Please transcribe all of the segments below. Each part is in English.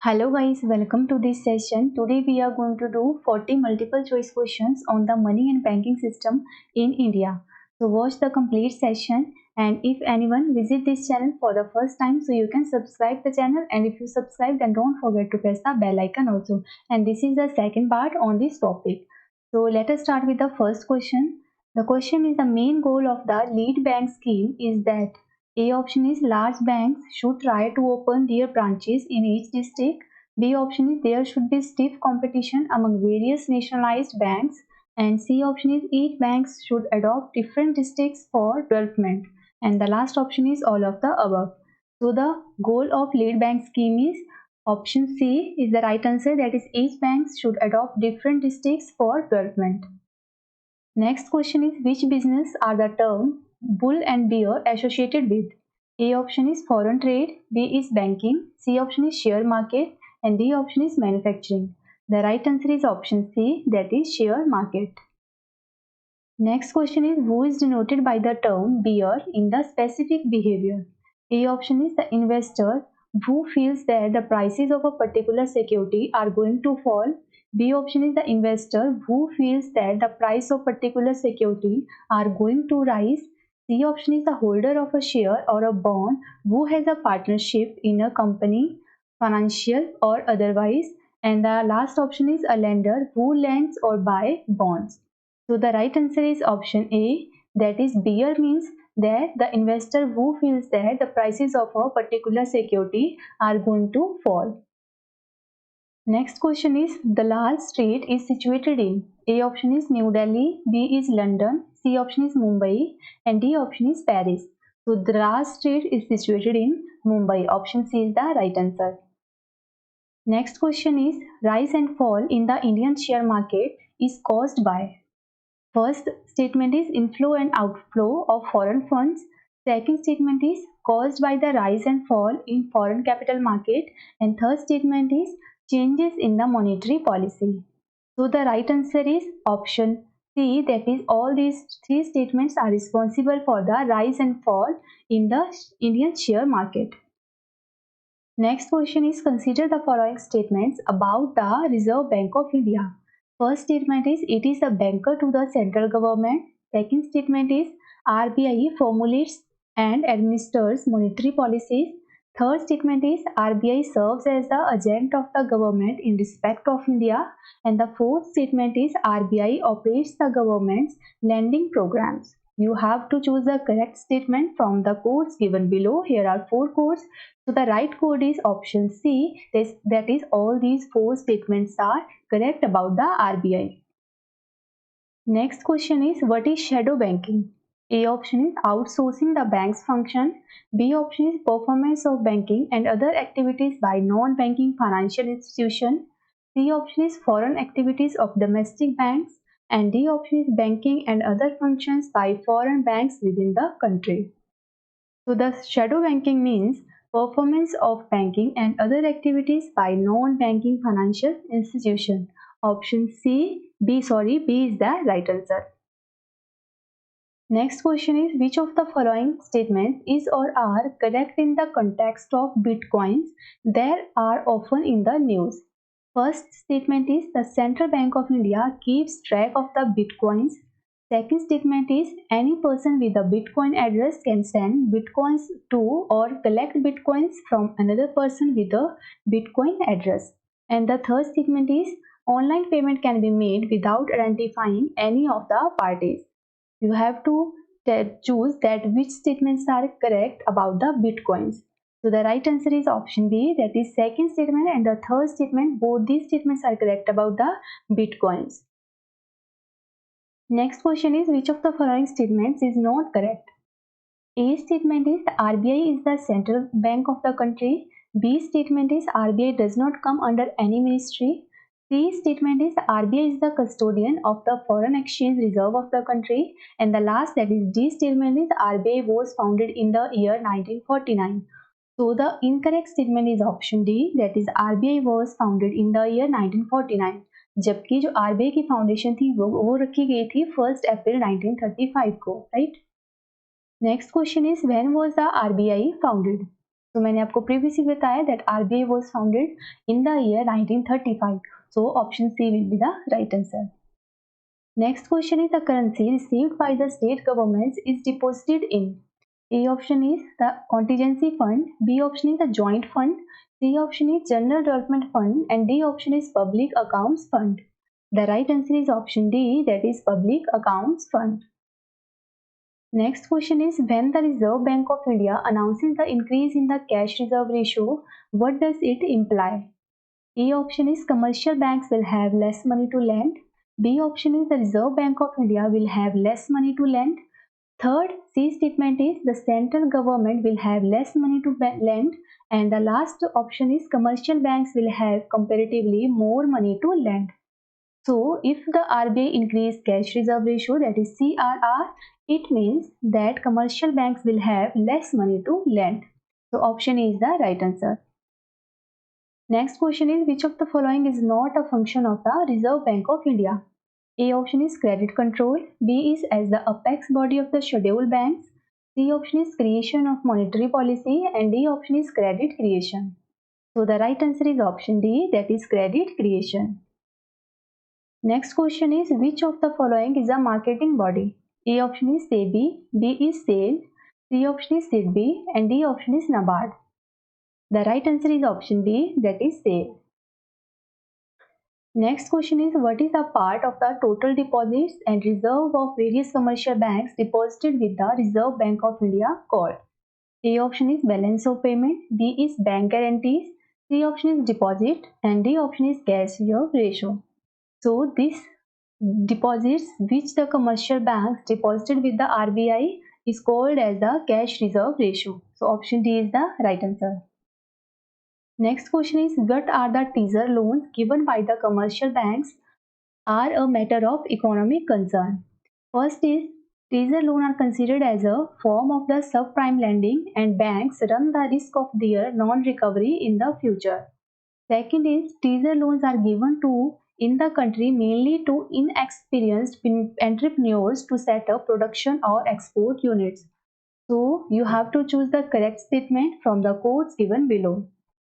Hello guys, welcome to this session. Today we are going to do 40 multiple choice questions on the money and banking system in India. So watch the complete session, and if anyone visit this channel for the first time, so you can subscribe the channel, and if you subscribe then don't forget to press the bell icon also. And this is the second part on this topic. So let us start with the first question. The question is, the main goal of the lead bank scheme is that a option is large banks should try to open their branches in each district. B option is there should be stiff competition among various nationalized banks. And C option is each bank should adopt different districts for development. And the last option is all of the above. So the goal of lead bank scheme is option C is the right answer, that is each bank should adopt different districts for development. Next question is, which business are the term bull and bear associated with? A option is foreign trade, B is banking, C option is share market, and D option is manufacturing. The right answer is option C, that is share market. Next question is, who is denoted by the term bear in the specific behavior? A option is the investor who feels that the prices of a particular security are going to fall. B option is the investor who feels that the price of particular security are going to rise. C option is the holder of a share or a bond who has a partnership in a company, financial or otherwise. And the last option is a lender who lends or buy bonds. So the right answer is option A, that is bear means that the investor who feels that the prices of a particular security are going to fall. Next question is, the Lal Street is situated in? A option is New Delhi, B is London, C option is Mumbai, and D option is Paris. So the Lal Street is situated in Mumbai. Option C is the right answer. Next question is, rise and fall in the Indian share market is caused by? First statement is inflow and outflow of foreign funds. Second statement is caused by the rise and fall in foreign capital market. And third statement is changes in the monetary policy. So the right answer is option C, that is all these three statements are responsible for the rise and fall in the Indian share market. Next question is, consider the following statements about the Reserve Bank of India. First statement is, it is a banker to the central government. Second statement is, RBI formulates and administers monetary policies. Third statement is, RBI serves as the agent of the government in respect of India. And the fourth statement is, RBI operates the government's lending programs. You have to choose the correct statement from the codes given below. Here are four codes. So the right code is option C, that is all these four statements are correct about the RBI. Next question is, what is shadow banking? A option is outsourcing the bank's function. B option is performance of banking and other activities by non-banking financial institution. C option is foreign activities of domestic banks. And D option is banking and other functions by foreign banks within the country. So the shadow banking means performance of banking and other activities by non-banking financial institution. Option B is the right answer. Next question is, which of the following statements is or are correct in the context of bitcoins that are often in the news? First statement is, the Central Bank of India keeps track of the bitcoins. Second statement is, any person with a Bitcoin address can send Bitcoins to or collect Bitcoins from another person with a Bitcoin address. And the third statement is, online payment can be made without identifying any of the parties. You have to choose that which statements are correct about the Bitcoins. So the right answer is option B, that is second statement and the third statement. Both these statements are correct about the Bitcoins. Next question is, which of the following statements is not correct? A statement is, the RBI is the central bank of the country. B statement is, RBI does not come under any ministry. C statement is, RBI is the custodian of the foreign exchange reserve of the country. And the last, that is D statement is, RBI was founded in the year 1949. So the incorrect statement is option D, that is RBI was founded in the year 1949. जबकि जो RBI की foundation थी वो रखी गई थी 1 अप्रैल 1935 को, right. Next question is, when was the RBI founded? तो मैंने आपको प्रीवियसली बताया that RBI was founded in the year 1935. So option C will be the right answer. Next question is the currency received by the state governments is deposited in. A option is the contingency fund, B option is the joint fund, C option is general development fund, and D option is public accounts fund. The right answer is option D, that is public accounts fund. Next question is when the Reserve Bank of India announces the increase in the cash reserve ratio, what does it imply? A option is commercial banks will have less money to lend. B option is the Reserve Bank of India will have less money to lend. Third, C statement is the central government will have less money to lend. And the last option is commercial banks will have comparatively more money to lend. So, if the RBI increase cash reserve ratio, that is CRR, it means that commercial banks will have less money to lend. So, option A is the right answer. Next question is which of the following is not a function of the Reserve Bank of India? A option is credit control, B is as the apex body of the scheduled banks, C option is creation of monetary policy, and D option is credit creation. So, the right answer is option D, that is credit creation. Next question is which of the following is a marketing body? A option is SEBI, B is SAIL, C option is SIDBI, and D option is NABARD. The right answer is option B, that is SAIL. Next question is what is a part of the total deposits and reserve of various commercial banks deposited with the Reserve Bank of India called? A option is balance of payment, B is bank guarantees, C option is deposit, and D option is cash reserve ratio. So this deposits which the commercial banks deposited with the RBI is called as the cash reserve ratio. So option D is the right answer. Next question is what are the teaser loans given by the commercial banks are a matter of economic concern. First is teaser loans are considered as a form of the subprime lending and banks run the risk of their non-recovery in the future. Second is teaser loans are given to in the country mainly to inexperienced entrepreneurs to set up production or export units. So you have to choose the correct statement from the quotes given below.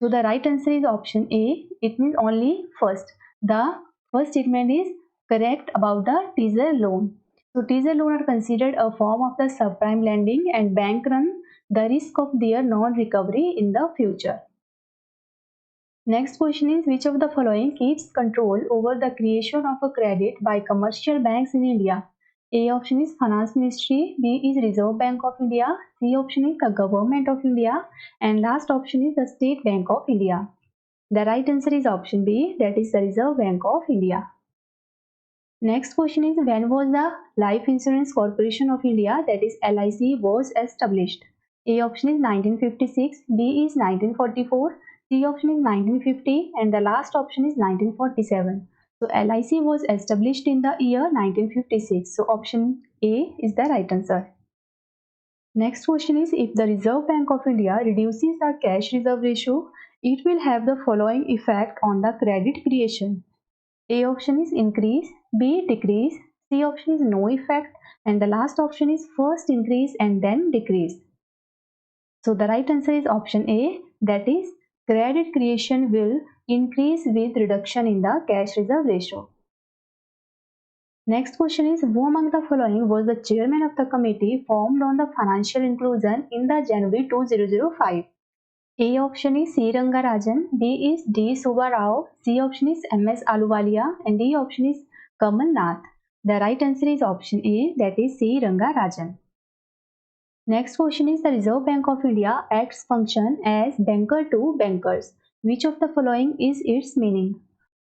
So the right answer is option A. It means only first. The first statement is correct about the teaser loan. So teaser loan are considered a form of the subprime lending and bank run the risk of their non-recovery in the future. Next question is which of the following keeps control over the creation of a credit by commercial banks in India? A option is Finance Ministry, B is Reserve Bank of India, C option is the Government of India, and last option is the State Bank of India. The right answer is option B, that is the Reserve Bank of India. Next question is when was the Life Insurance Corporation of India, that is LIC, was established? A option is 1956, B is 1944, C option is 1950, and the last option is 1947. So LIC was established in the year 1956. So option A is the right answer. Next question is if the Reserve Bank of India reduces the cash reserve ratio, it will have the following effect on the credit creation. A option is increase, B decrease, C option is no effect, and the last option is first increase and then decrease. So the right answer is option A, that is credit creation will increase with reduction in the cash reserve ratio. Next question is who among the following was the chairman of the committee formed on the financial inclusion in the January 2005? A option is C. Rangarajan, B is D. Subba Rao, C option is M.S. Ahluwalia, and D option is Kamal Nath. The right answer is option A, that is C. Rangarajan. Next question is the Reserve Bank of India acts function as banker to bankers. Which of the following is its meaning?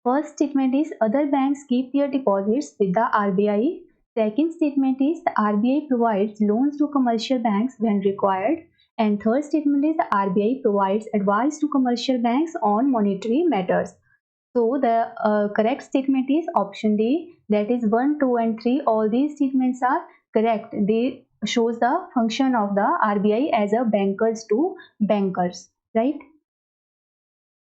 First statement is other banks keep their deposits with the RBI. Second statement is the RBI provides loans to commercial banks when required. And third statement is the RBI provides advice to commercial banks on monetary matters. So the correct statement is option D, that is 1, 2 and 3. All these statements are correct. They shows the function of the RBI as a bankers to bankers, right?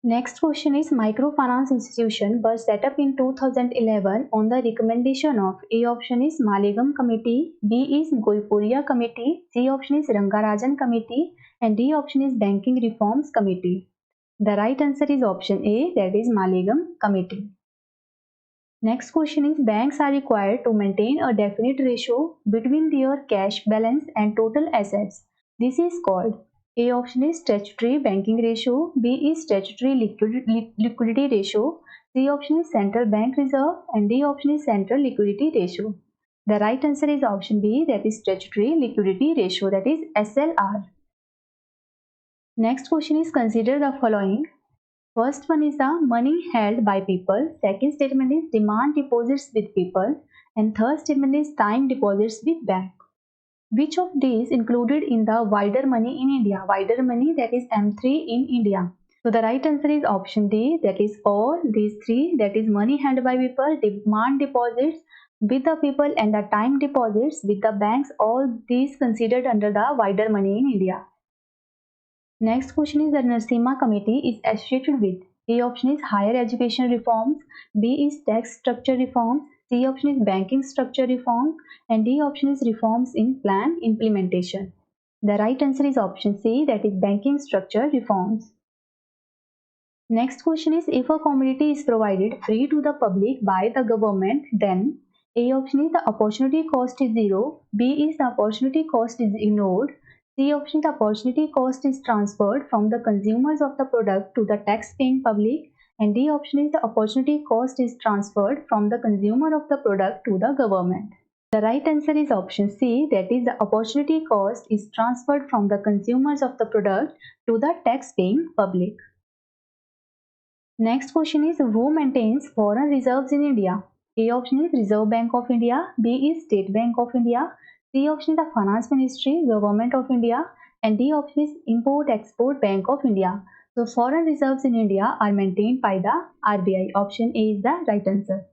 Next question is microfinance institution were set up in 2011 on the recommendation of A option is Malegam Committee, B is Goipuria Committee, C option is Rangarajan Committee and D option is Banking Reforms Committee. The right answer is option A, that is Malegam Committee. Next question is banks are required to maintain a definite ratio between their cash balance and total assets. This is called A option is statutory banking ratio, B is statutory liquidity ratio, C option is central bank reserve and D option is central liquidity ratio. The right answer is option B, that is statutory liquidity ratio, that is SLR. Next question is consider the following. First one is the money held by people, second statement is demand deposits with people, and third statement is time deposits with bank. Which of these included in the wider money in India? Wider money, that is M3 in India. So the right answer is option D, that is all these three, that is money held by people, demand deposits with the people and the time deposits with the banks, all these considered under the wider money in India. Next question is the Narasimha Committee is associated with A option is higher education reforms, B is tax structure reforms, C option is banking structure reforms, and D option is reforms in plan implementation. The right answer is option C, that is banking structure reforms. Next question is if a commodity is provided free to the public by the government, then A option is the opportunity cost is zero, B is the opportunity cost is ignored, C option the opportunity cost is transferred from the consumers of the product to the tax paying public, and D option is the opportunity cost is transferred from the consumer of the product to the government. The right answer is option C, that is the opportunity cost is transferred from the consumers of the product to the tax paying public. Next question is who maintains foreign reserves in India? A option is Reserve Bank of India, B is State Bank of India, C option is the Finance Ministry, Government of India, and D option is Import Export Bank of India. So foreign reserves in India are maintained by the RBI. Option A is the right answer.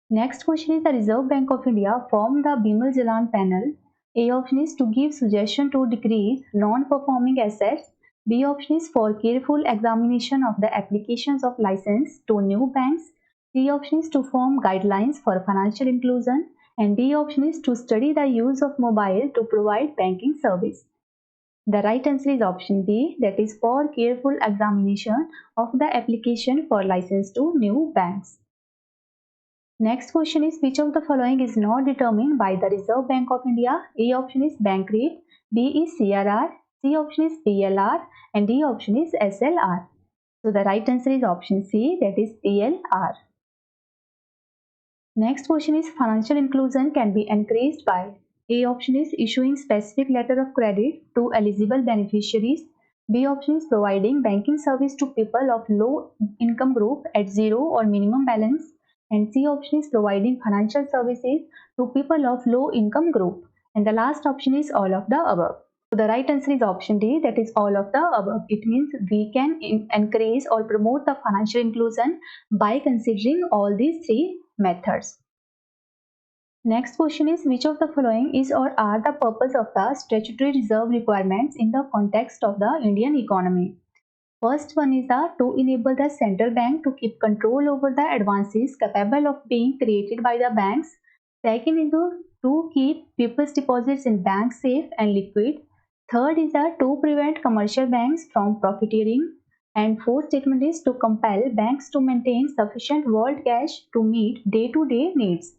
Next question is the Reserve Bank of India formed the Bimal Jalan panel. A option is to give suggestion to decrease non-performing assets. B option is for careful examination of the applications of license to new banks. C option is to form guidelines for financial inclusion. And D option is to study the use of mobile to provide banking service. The right answer is option B, that is for careful examination of the application for license to new banks. Next question is which of the following is not determined by the Reserve Bank of India? A option is bank rate, B is CRR, C option is PLR, and D option is SLR. So the right answer is option C, that is PLR. Next question is financial inclusion can be encouraged by A option is issuing specific letter of credit to eligible beneficiaries, B option is providing banking service to people of low income group at zero or minimum balance, and C option is providing financial services to people of low income group, and the last option is all of the above. So the right answer is option D, that is all of the above. It means we can encourage or promote the financial inclusion by considering all these three methods. Next question is which of the following is or are the purpose of the statutory reserve requirements in the context of the Indian economy? First one is to enable the central bank to keep control over the advances capable of being created by the banks. Second is to keep people's deposits in banks safe and liquid. Third is to prevent commercial banks from profiteering. And fourth statement is to compel banks to maintain sufficient vault cash to meet day-to-day needs.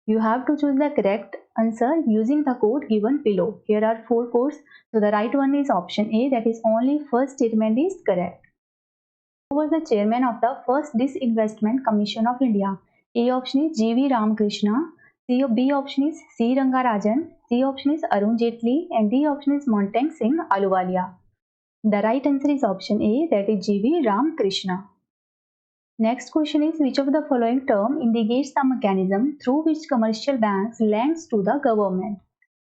You have to choose the correct answer using the code given below. Here are 4 codes. So the right one is option A, that is only first statement is correct. Who was the chairman of the first Disinvestment Commission of India? A option is G.V. Ramakrishna, B option is C. Rangarajan, C option is Arun Jaitley, and D option is Montang Singh Ahluwalia. The right answer is option A, that is G.V. Ramakrishna. Next question is which of the following term indicates the mechanism through which commercial banks lends to the government?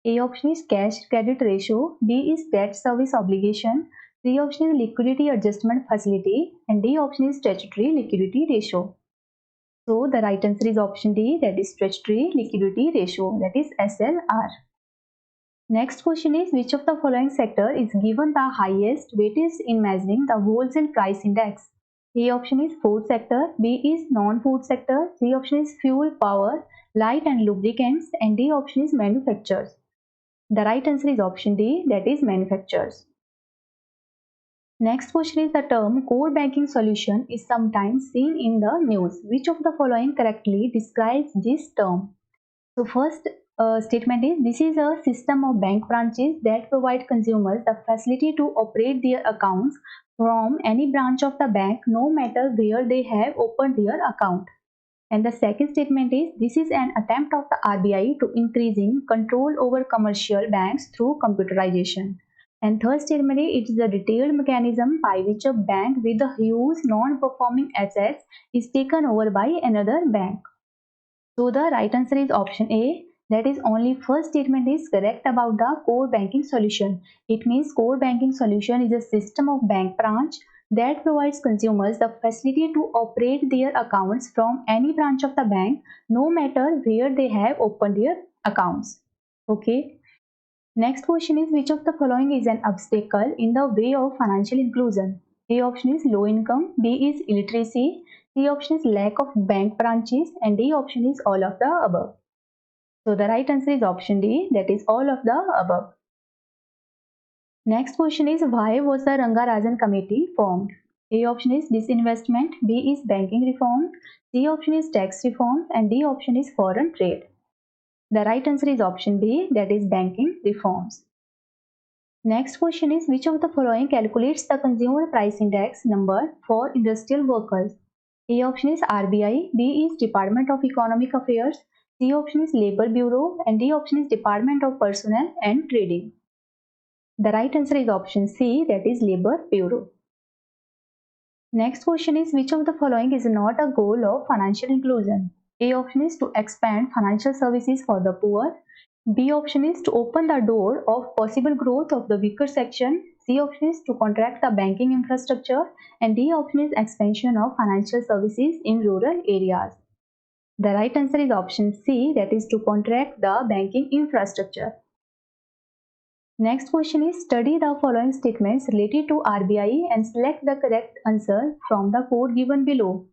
A option is cash credit ratio, B is debt service obligation, C option is liquidity adjustment facility, and D option is statutory liquidity ratio. So the right answer is option D, that is statutory liquidity ratio, that is SLR. Next question is, which of the following sector is given the highest weightage in measuring the wholesale price index? A option is food sector, B is non-food sector, C option is fuel, power, light and lubricants, and D option is manufacturers. The right answer is option D, that is manufacturers. Next question is, the term core banking solution is sometimes seen in the news. Which of the following correctly describes this term? So first statement is, this is a system of bank branches that provide consumers the facility to operate their accounts from any branch of the bank, no matter where they have opened their account. And the second statement is, this is an attempt of the RBI to increasing control over commercial banks through computerization. And third statement is, it is a detailed mechanism by which a bank with a huge non-performing assets is taken over by another bank. So the right answer is option A. That is, only first statement is correct about the core banking solution. It means core banking solution is a system of bank branch that provides consumers the facility to operate their accounts from any branch of the bank, no matter where they have opened their accounts. Okay. Next question is, which of the following is an obstacle in the way of financial inclusion? A option is low income, B is illiteracy, C option is lack of bank branches, and D option is all of the above. So the right answer is option D, that is all of the above. Next question is, why was the Rangarajan committee formed? A option is disinvestment, B is banking reform, C option is tax reform, and D option is foreign trade. The right answer is option B, that is banking reforms. Next question is, which of the following calculates the consumer price index number for industrial workers? A option is RBI, B is Department of Economic Affairs, C option is Labour Bureau, and D option is Department of Personnel and Trading. The right answer is option C, that is Labour Bureau. Next question is, which of the following is not a goal of financial inclusion? A option is to expand financial services for the poor. B option is to open the door of possible growth of the weaker section. C option is to contract the banking infrastructure. And D option is expansion of financial services in rural areas. The right answer is option C, that is to contract the banking infrastructure. Next question is, study the following statements related to RBI and select the correct answer from the code given below.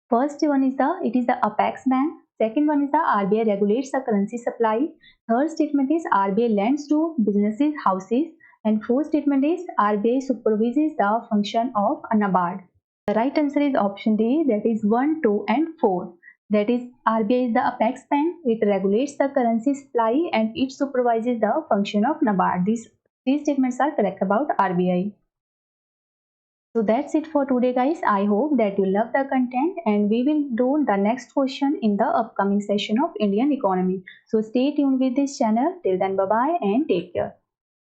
First one is it is the apex bank. Second one is the RBI regulates the currency supply. Third statement is RBI lends to businesses, houses. And fourth statement is RBI supervises the function of a NABARD. The right answer is option D, that is 1, 2 and 4. That is, RBI is the apex bank, it regulates the currency supply and it supervises the function of NABARD. These three statements are correct about RBI. So that's it for today guys. I hope that you love the content and we will do the next question in the upcoming session of Indian economy. So stay tuned with this channel. Till then, bye bye and take care.